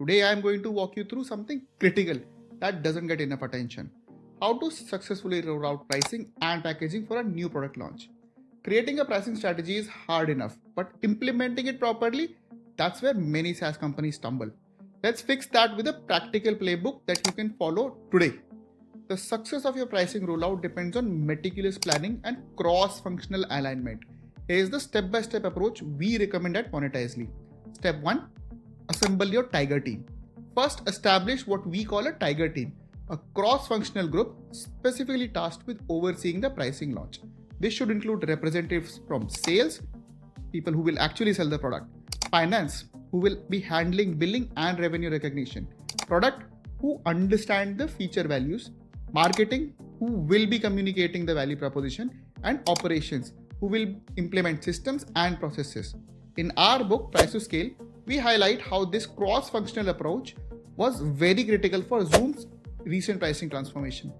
Today I am going to walk you through something critical that doesn't get enough attention. How to successfully roll out pricing and packaging for a new product launch. Creating a pricing strategy is hard enough, but implementing it properly, that's where many SaaS companies stumble. Let's fix that with a practical playbook that you can follow today. The success of your pricing rollout depends on meticulous planning and cross-functional alignment. Here is the step-by-step approach we recommend at Monetizely. Step 1. Assemble your tiger team. First, establish what we call a tiger team, a cross-functional group specifically tasked with overseeing the pricing launch. This should include representatives from sales, people who will actually sell the product, finance, who will be handling billing and revenue recognition, product, who understand the feature values, marketing, who will be communicating the value proposition, and operations, who will implement systems and processes. In our book, Price to Scale, we highlight how this cross-functional approach was very critical for Zoom's recent pricing transformation.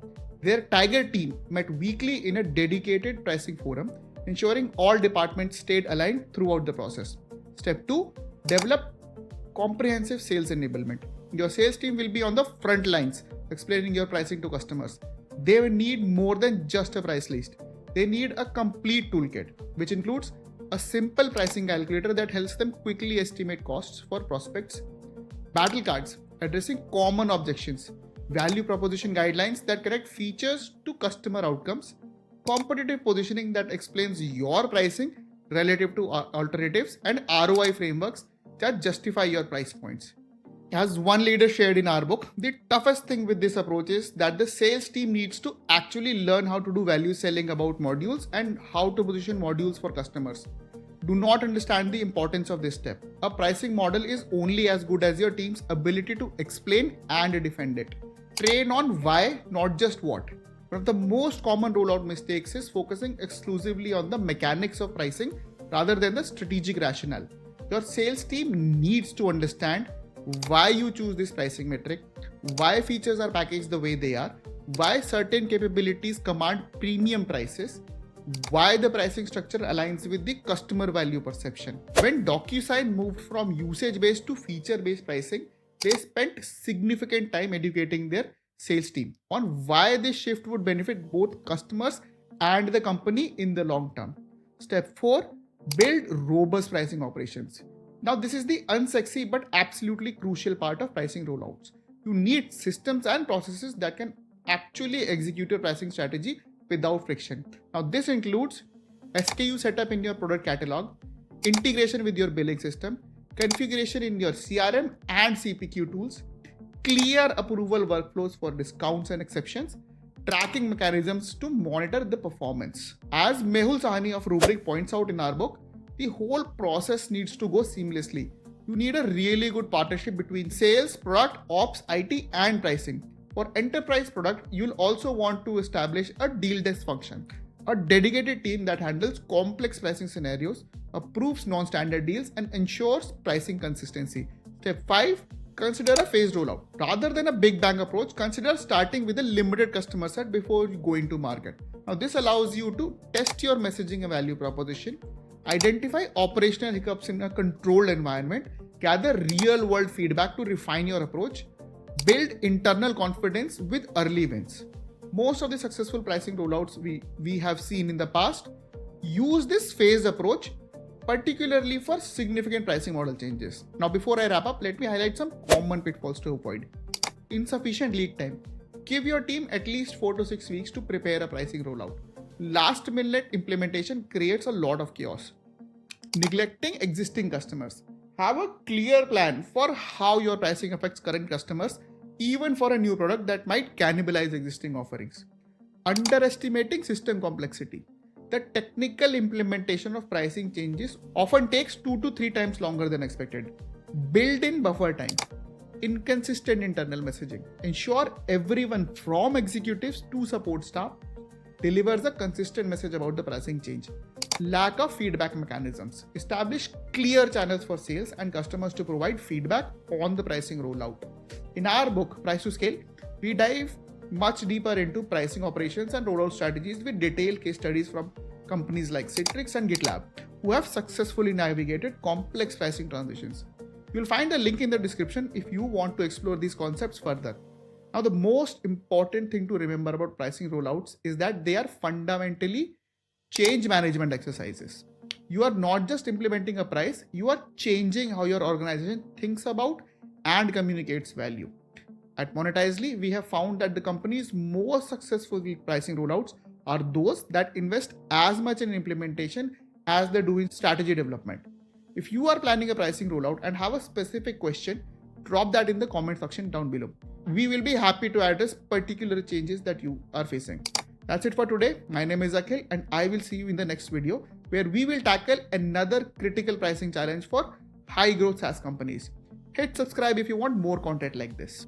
Their Tiger team met weekly in a dedicated pricing forum, ensuring all departments stayed aligned throughout the process. Step 2. Develop comprehensive sales enablement. Your sales team will be on the front lines explaining your pricing to customers. They need more than just a price list. They need a complete toolkit, which includes a simple pricing calculator that helps them quickly estimate costs for prospects, battle cards addressing common objections, value proposition guidelines that connect features to customer outcomes, competitive positioning that explains your pricing relative to alternatives, and ROI frameworks that justify your price points. As one leader shared in our book, the toughest thing with this approach is that the sales team needs to actually learn how to do value selling about modules and how to position modules for customers. Do not understand the importance of this step. A pricing model is only as good as your team's ability to explain and defend it. Train on why, not just what. One of the most common rollout mistakes is focusing exclusively on the mechanics of pricing rather than the strategic rationale. Your sales team needs to understand why you choose this pricing metric, why features are packaged the way they are, why certain capabilities command premium prices, why the pricing structure aligns with the customer value perception. When DocuSign moved from usage-based to feature-based pricing, they spent significant time educating their sales team on why this shift would benefit both customers and the company in the long term. Step 4. Build robust pricing operations. Now, this is the unsexy but absolutely crucial part of pricing rollouts. You need systems and processes that can actually execute your pricing strategy without friction. Now, this includes SKU setup in your product catalog, integration with your billing system, configuration in your CRM and CPQ tools, clear approval workflows for discounts and exceptions, tracking mechanisms to monitor the performance. As Mehul Sahani of Rubrik points out in our book, the whole process needs to go seamlessly. You need a really good partnership between sales, product, ops, IT, and pricing. For enterprise product, you'll also want to establish a deal desk function, a dedicated team that handles complex pricing scenarios, approves non-standard deals, and ensures pricing consistency. Step 5. Consider a phased rollout. Rather than a big bang approach, consider starting with a limited customer set before going to market. Now, this allows you to test your messaging and value proposition, identify operational hiccups in a controlled environment, gather real-world feedback to refine your approach, build internal confidence with early wins. Most of the successful pricing rollouts we have seen in the past use this phased approach, particularly for significant pricing model changes. Now, before I wrap up, let me highlight some common pitfalls to avoid. Insufficient lead time. Give your team at least 4 to 6 weeks to prepare a pricing rollout. Last minute implementation creates a lot of chaos. Neglecting existing customers. Have a clear plan for how your pricing affects current customers, even for a new product that might cannibalize existing offerings. Underestimating system complexity. The technical implementation of pricing changes often takes 2 to 3 times longer than expected. Build in buffer time. Inconsistent internal messaging. Ensure everyone from executives to support staff delivers a consistent message about the pricing change. Lack of feedback mechanisms. Establish clear channels for sales and customers to provide feedback on the pricing rollout. In our book, Price to Scale, we dive much deeper into pricing operations and rollout strategies with detailed case studies from companies like Citrix and GitLab, who have successfully navigated complex pricing transitions. You'll find a link in the description if you want to explore these concepts further. Now, the most important thing to remember about pricing rollouts is that they are fundamentally change management exercises. You are not just implementing a price, you are changing how your organization thinks about and communicates value. At Monetizely, we have found that the companies most successful with pricing rollouts are those that invest as much in implementation as they do in strategy development. If you are planning a pricing rollout and have a specific question, drop that in the comment section down below. We will be happy to address particular changes that you are facing. That's it for today. My name is Akhil and I will see you in the next video where we will tackle another critical pricing challenge for high growth SaaS companies. Hit subscribe if you want more content like this.